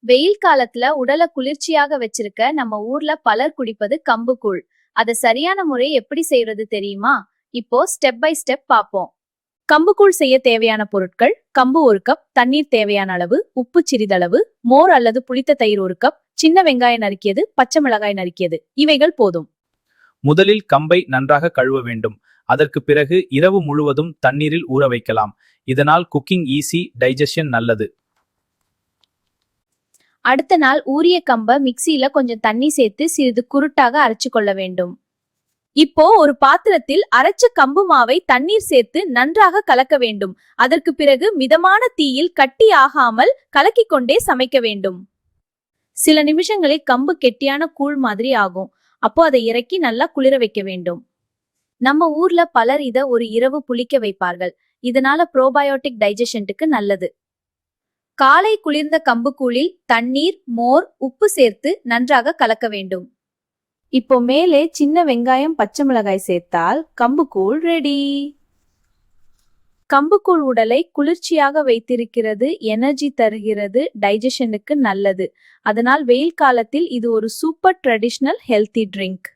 வெயில் காலத்துல உடலை குளிர்ச்சியாக வச்சிருக்க நம்ம ஊர்ல பலர் குடிப்பது கம்பு கூழ். அத சரியான முறை எப்படி செய்யறது தெரியுமா? இப்போ ஸ்டெப் பை ஸ்டெப் பாப்போம். கம்பு கூழ் செய்ய தேவையான பொருட்கள்: கம்பு 1 கப், தண்ணீர் தேவையான அளவு, உப்பு சிறிதளவு, மோர் அல்லது புளித்த தயிர் 1 கப், சின்ன வெங்காயம் நறுக்கியது, பச்சை மிளகாய் நறுக்கியது. இவைகள் போதும். முதலில் கம்பை நன்றாக கழுவ வேண்டும். அதற்கு பிறகு இரவு முழுவதும் தண்ணீரில் ஊற வைக்கலாம். இதனால் குக்கிங் ஈஸி, டைஜஷன் நல்லது. அடுத்த நாள் ஊறிய கம்ப மிக்சியில கொஞ்சம் தண்ணி சேர்த்து சிறிது குருட்டாக அரைச்சு கொள்ள வேண்டும். இப்போ ஒரு பாத்திரத்தில் அரைச்ச கம்பு மாவை தண்ணீர் சேர்த்து நன்றாக கலக்க வேண்டும். அதற்கு பிறகு மிதமான தீயில் கட்டி ஆகாமல் கலக்கிக் கொண்டே சமைக்க வேண்டும். சில நிமிஷங்களில் கம்பு கெட்டியான கூழ் மாதிரி ஆகும். அப்போ அதை இறக்கி நல்லா குளிர வைக்க வேண்டும். நம்ம ஊர்ல பலர் இத ஒரு இரவு புளிக்க வைப்பார்கள். இதனால ப்ரோபயோட்டிக் டைஜஷனுக்கு நல்லது. காலை குளிர்ந்த கம்பு கூழில் தண்ணீர், மோர், உப்பு சேர்த்து நன்றாக கலக்க வேண்டும். இப்போ மேலே சின்ன வெங்காயம், பச்சை மிளகாய் சேர்த்தால் கம்பு கூழ் ரெடி. கம்புக்கூழ் உடலை குளிர்ச்சியாக வைத்திருக்கிறது, எனர்ஜி தருகிறது, டைஜஷனுக்கு நல்லது. அதனால் வெயில் காலத்தில் இது ஒரு சூப்பர் ட்ரெடிஷனல் ஹெல்தி ட்ரிங்க்.